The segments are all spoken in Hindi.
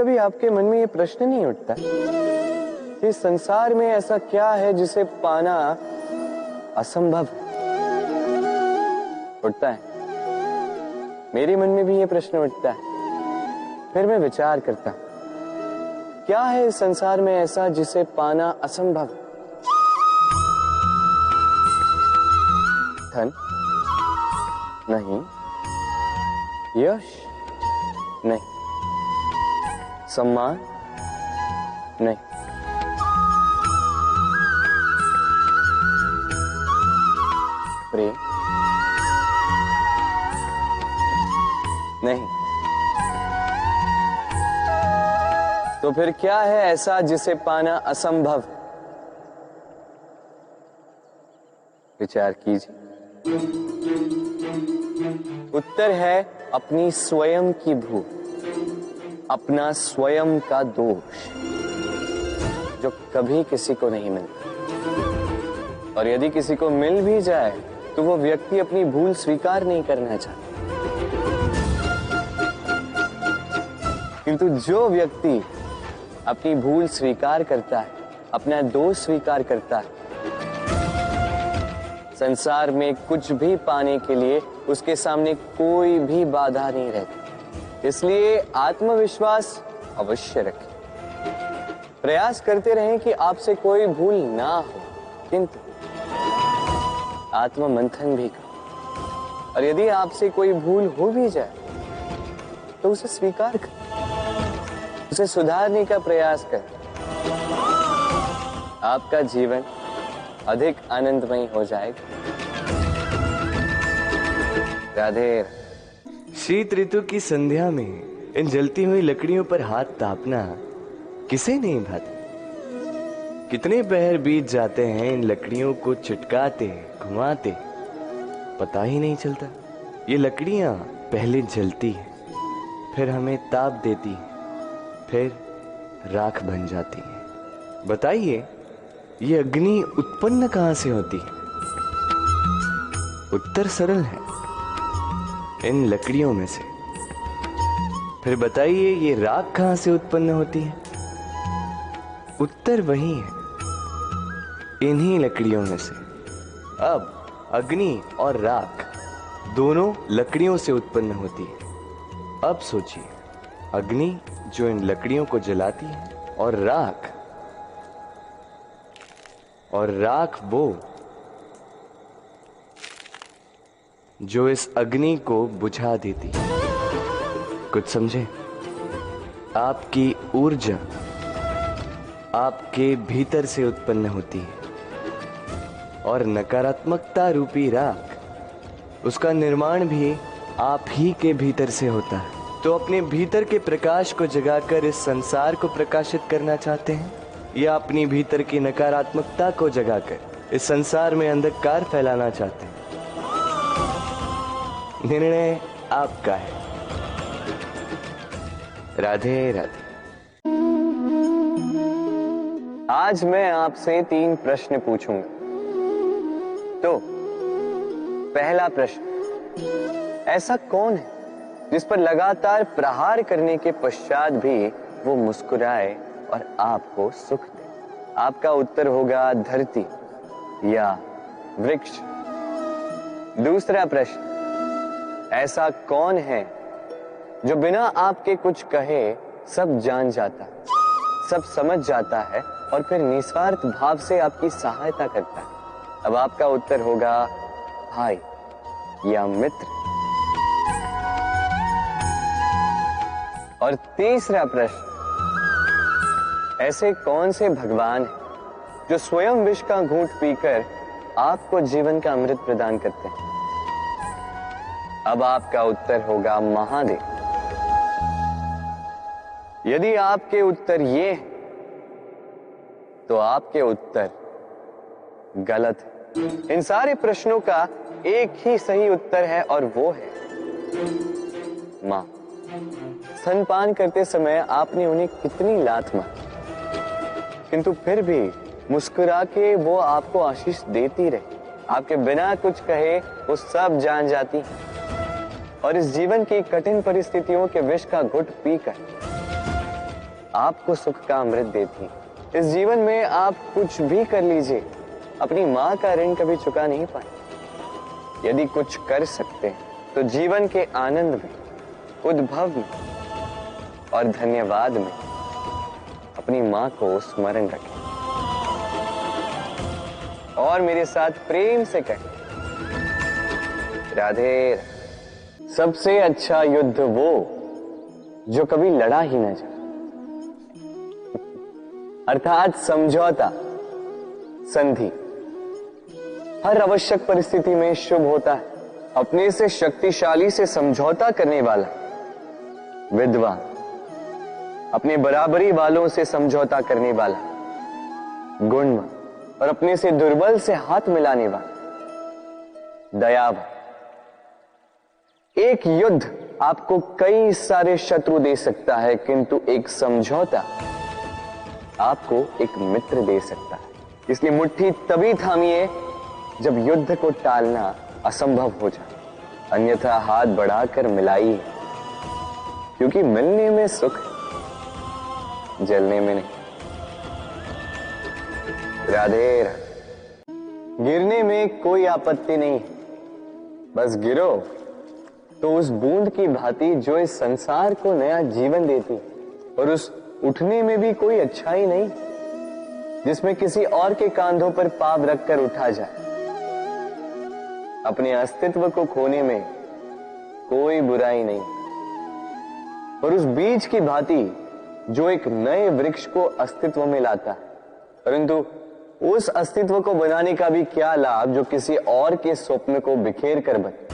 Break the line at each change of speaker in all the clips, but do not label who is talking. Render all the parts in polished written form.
कभी आपके मन में ये प्रश्न नहीं उठता कि संसार में ऐसा क्या है जिसे पाना असंभव है? उठता है। मेरे मन में भी ये प्रश्न उठता है। फिर मैं विचार करता हूं, क्या है इस संसार में ऐसा जिसे पाना असंभव है? धन नहीं, यश नहीं, सम्मान नहीं, प्रेम नहीं। तो फिर क्या है ऐसा जिसे पाना असंभव? विचार कीजिए। उत्तर है अपनी स्वयं की भूल, अपना स्वयं का दोष, जो कभी किसी को नहीं मिलता। और यदि किसी को मिल भी जाए तो वो व्यक्ति अपनी भूल स्वीकार नहीं करना चाहता। किंतु जो व्यक्ति अपनी भूल स्वीकार करता है, अपना दोष स्वीकार करता है, संसार में कुछ भी पाने के लिए उसके सामने कोई भी बाधा नहीं रहती। इसलिए आत्मविश्वास अवश्य रखें। प्रयास करते रहें कि आपसे कोई भूल ना हो, किंतु आत्ममंथन भी करें। और यदि आपसे कोई भूल हो भी जाए तो उसे स्वीकार करें, उसे सुधारने का प्रयास करें। आपका जीवन अधिक आनंदमय हो जाएगा। राधे।
शीत ऋतु की संध्या में इन जलती हुई लकड़ियों पर हाथ तापना किसे नहीं भाता। कितने पहर बीत जाते हैं इन लकड़ियों को चिटकाते घुमाते, पता ही नहीं चलता। ये लकड़ियां पहले जलती हैं, फिर हमें ताप देती हैं, फिर राख बन जाती हैं। बताइए, ये अग्नि उत्पन्न कहां से होती है? उत्तर सरल है, इन लकड़ियों में से। फिर बताइए, ये राख कहां से उत्पन्न होती है? उत्तर वही है, इन्हीं लकड़ियों में से। अब अग्नि और राख दोनों लकड़ियों से उत्पन्न होती है। अब सोचिए, अग्नि जो इन लकड़ियों को जलाती है, और राख वो जो इस अग्नि को बुझा देती है। कुछ समझे? आपकी ऊर्जा आपके भीतर से उत्पन्न होती है, और नकारात्मकता रूपी राख, उसका निर्माण भी आप ही के भीतर से होता है। तो अपने भीतर के प्रकाश को जगाकर इस संसार को प्रकाशित करना चाहते हैं, या अपनी भीतर की नकारात्मकता को जगाकर इस संसार में अंधकार फैलाना चाहते हैं? निर्णय आपका है। राधे राधे।
आज मैं आपसे 3 प्रश्न पूछूंगा। तो पहला प्रश्न, ऐसा कौन है जिस पर लगातार प्रहार करने के पश्चात भी वो मुस्कुराए और आपको सुख दे? आपका उत्तर होगा धरती या वृक्ष। दूसरा प्रश्न, ऐसा कौन है जो बिना आपके कुछ कहे सब जान जाता, सब समझ जाता है और फिर निस्वार्थ भाव से आपकी सहायता करता है? अब आपका उत्तर होगा भाई या मित्र। और तीसरा प्रश्न, ऐसे कौन से भगवान हैं जो स्वयं विष का घूंट पीकर आपको जीवन का अमृत प्रदान करते हैं? अब आपका उत्तर होगा महादेव। यदि आपके उत्तर ये हैं, तो आपके उत्तर गलत है। इन सारे प्रश्नों का एक ही सही उत्तर है, और वो है मां। स्तनपान करते समय आपने उन्हें कितनी लात मारी, किंतु फिर भी मुस्कुरा के वो आपको आशीष देती रही। आपके बिना कुछ कहे वो सब जान जाती और इस जीवन की कठिन परिस्थितियों के विष का घुट पीकर आपको सुख का अमृत देती हैं। इस जीवन में आप कुछ भी कर लीजिए, अपनी माँ का ऋण कभी चुका नहीं पाए। यदि कुछ कर सकते हैं तो जीवन के आनंद में, उद्भव में और धन्यवाद में अपनी माँ को स्मरण रखें और मेरे साथ प्रेम से कहें, राधे राधे। सबसे अच्छा युद्ध वो जो कभी लड़ा ही ना जाए, अर्थात समझौता, संधि हर आवश्यक परिस्थिति में शुभ होता है। अपने से शक्तिशाली से समझौता करने वाला विद्वान, अपने बराबरी वालों से समझौता करने वाला गुणवान और अपने से दुर्बल से हाथ मिलाने वाला दयावान। एक युद्ध आपको कई सारे शत्रु दे सकता है, किंतु एक समझौता आपको एक मित्र दे सकता है। इसलिए मुट्ठी तभी थामिए जब युद्ध को टालना असंभव हो जाए, अन्यथा हाथ बढ़ाकर मिलाइए, क्योंकि मिलने में सुख है, जलने में नहीं। राधे राधे। गिरने में कोई आपत्ति नहीं, बस गिरो तो उस बूंद की भांति जो इस संसार को नया जीवन देती, और उस उठने में भी कोई अच्छाई नहीं जिसमें किसी और के कांधों पर पाव रखकर उठा जाए। अपने अस्तित्व को खोने में कोई बुराई नहीं, और उस बीज की भांति जो एक नए वृक्ष को अस्तित्व में लाता है, परंतु उस अस्तित्व को बनाने का भी क्या लाभ जो किसी और के स्वप्न को बिखेर कर बने।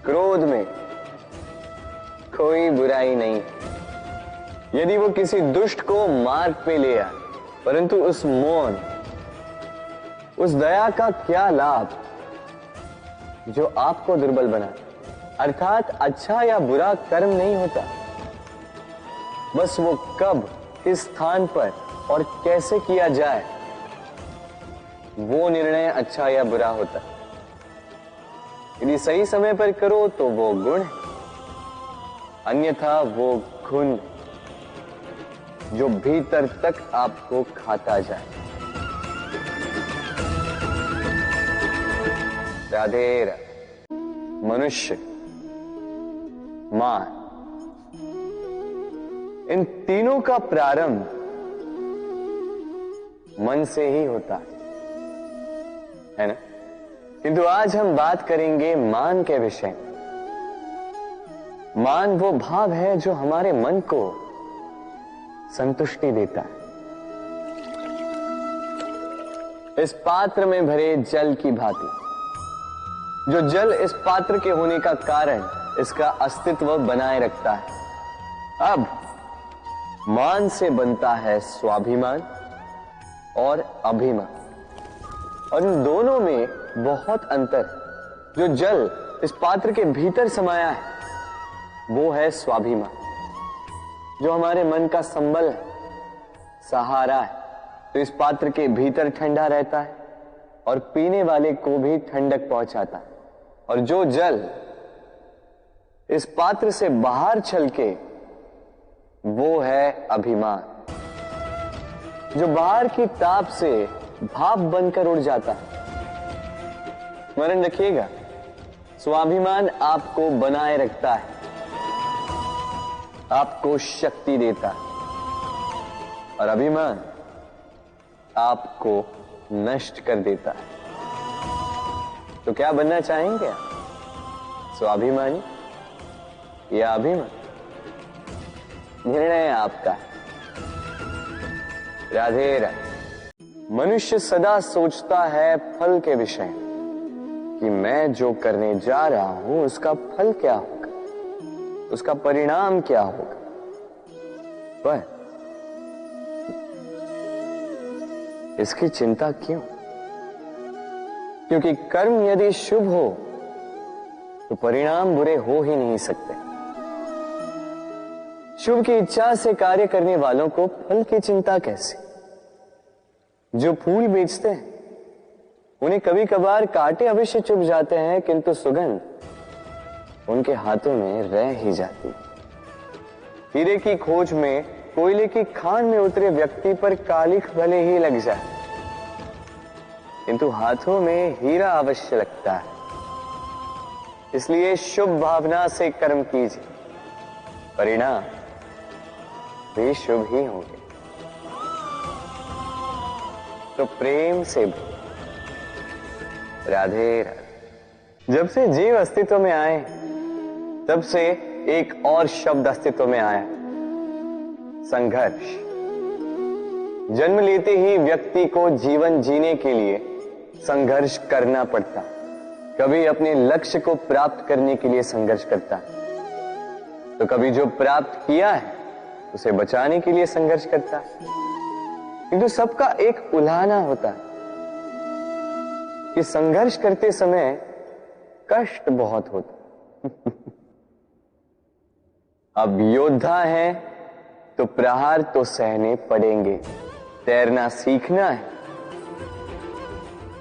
क्रोध में कोई बुराई नहीं, यदि वो किसी दुष्ट को मार्ग पे ले आए, परंतु उस मौन, उस दया का क्या लाभ जो आपको दुर्बल बना। अर्थात अच्छा या बुरा कर्म नहीं होता, बस वो कब, किस स्थान पर और कैसे किया जाए, वो निर्णय अच्छा या बुरा होता। यदि सही समय पर करो तो वो गुण है, अन्यथा वो घुन जो भीतर तक आपको खाता जाए। राधे राधे। मनुष्य, मान, इन तीनों का प्रारंभ मन से ही होता है ना? किंतु आज हम बात करेंगे मान के विषय में। मान वो भाव है जो हमारे मन को संतुष्टि देता है। इस पात्र में भरे जल की भांति, जो जल इस पात्र के होने का कारण इसका अस्तित्व बनाए रखता है। अब मान से बनता है स्वाभिमान और अभिमान, और इन दोनों में बहुत अंतर है। जो जल इस पात्र के भीतर समाया है वो है स्वाभिमान, जो हमारे मन का संबल है, सहारा है, तो इस पात्र के भीतर ठंडा रहता है और पीने वाले को भी ठंडक पहुंचाता है। और जो जल इस पात्र से बाहर छलके वो है अभिमान, जो बाहर की ताप से भाप बनकर उड़ जाता है। स्मरण रखिएगा, स्वाभिमान आपको बनाए रखता है, आपको शक्ति देता है, और अभिमान आपको नष्ट कर देता है। तो क्या बनना चाहेंगे आप? स्वाभिमानी या अभिमान? निर्णय आपका है। राधे राधे। मनुष्य सदा सोचता है फल के विषय में, कि मैं जो करने जा रहा हूं उसका फल क्या होगा, उसका परिणाम क्या होगा। पर इसकी चिंता क्यों? क्योंकि कर्म यदि शुभ हो तो परिणाम बुरे हो ही नहीं सकते। शुभ की इच्छा से कार्य करने वालों को फल की चिंता कैसी? जो फूल बेचते हैं उन्हें कभी कभार कांटे अवश्य चुभ जाते हैं, किंतु सुगंध उनके हाथों में रह ही जाती है। हीरे की खोज में कोयले की खान में उतरे व्यक्ति पर कालिख भले ही लग जाए, किंतु हाथों में हीरा अवश्य लगता है। इसलिए शुभ भावना से कर्म कीजिए, परिणाम भी शुभ ही होंगे। तो प्रेम से राधे राधे। जब से जीव अस्तित्व में आए तब से एक और शब्द अस्तित्व में आया, संघर्ष। जन्म लेते ही व्यक्ति को जीवन जीने के लिए संघर्ष करना पड़ता। कभी अपने लक्ष्य को प्राप्त करने के लिए संघर्ष करता, तो कभी जो प्राप्त किया है उसे बचाने के लिए संघर्ष करता है। किंतु सबका एक उल्हाना होता है कि संघर्ष करते समय कष्ट बहुत होता। अब योद्धा है तो प्रहार तो सहने पड़ेंगे। तैरना सीखना है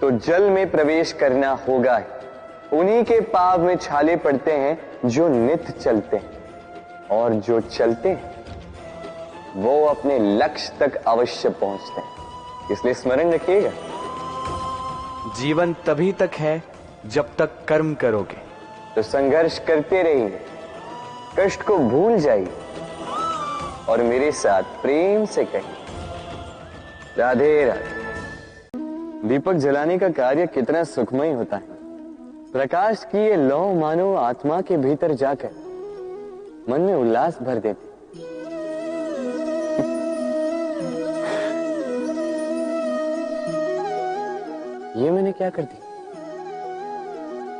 तो जल में प्रवेश करना होगा ही। उन्हीं के पाव में छाले पड़ते हैं जो नित्य चलते हैं, और जो चलते हैं वो अपने लक्ष्य तक अवश्य पहुंचते हैं। इसलिए स्मरण रखिएगा,
जीवन तभी तक है जब तक कर्म करोगे।
तो संघर्ष करते रहिए, कष्ट को भूल जाइए और मेरे साथ प्रेम से कहिए राधे राधे। दीपक जलाने का कार्य कितना सुखमय होता है। प्रकाश की ये लौ मानो आत्मा के भीतर जाकर मन में उल्लास भर देती। ये मैंने क्या कर दिया?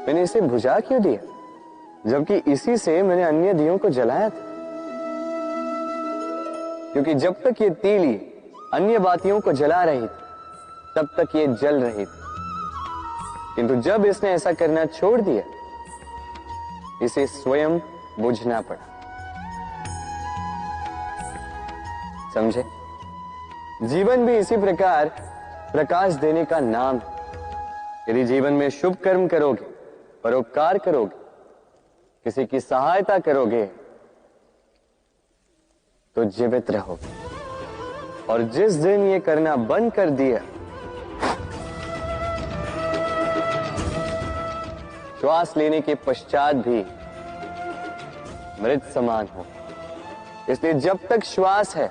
मैंने इसे बुझा क्यों दिया, जबकि इसी से मैंने अन्य दियों को जलाया था। क्योंकि जब तक ये तीली अन्य बातियों को जला रही थी तब तक ये जल रही थी, किंतु जब इसने ऐसा करना छोड़ दिया इसे स्वयं बुझना पड़ा। समझे? जीवन भी इसी प्रकार प्रकाश देने का नाम है। यदि जीवन में शुभ कर्म करोगे, परोपकार करोगे, किसी की सहायता करोगे तो जीवित रहोगे। और जिस दिन ये करना बंद कर दिया, श्वास लेने के पश्चात भी मृत समान हो। इसलिए जब तक श्वास है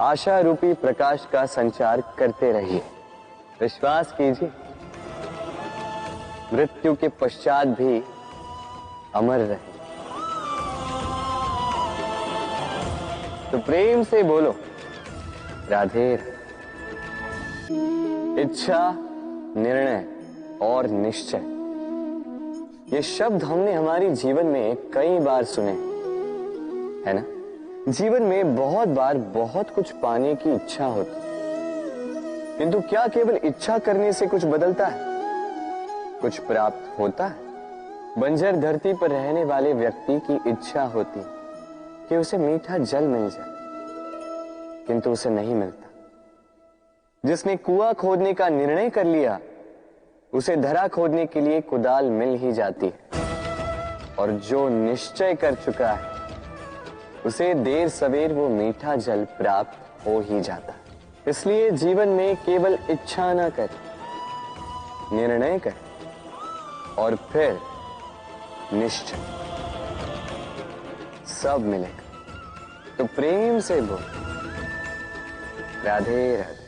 आशा रूपी प्रकाश का संचार करते रहिए। विश्वास कीजिए, मृत्यु के पश्चात भी अमर रहे। तो प्रेम से बोलो राधे। इच्छा, निर्णय और निश्चय, ये शब्द हमने हमारे जीवन में कई बार सुने, है ना? जीवन में बहुत बार बहुत कुछ पाने की इच्छा होती, किंतु क्या केवल इच्छा करने से कुछ बदलता है? कुछ प्राप्त होता है? बंजर धरती पर रहने वाले व्यक्ति की इच्छा होती कि उसे मीठा जल मिल जाए, किंतु उसे नहीं मिलता। जिसने कुआं खोदने का निर्णय कर लिया उसे धरा खोदने के लिए कुदाल मिल ही जाती है, और जो निश्चय कर चुका है उसे देर सवेर वो मीठा जल प्राप्त हो ही जाता है। इसलिए जीवन में केवल इच्छा ना कर, निर्णय कर और फिर निश्चय, सब मिलेगा। तो प्रेम से बोल राधे राधे।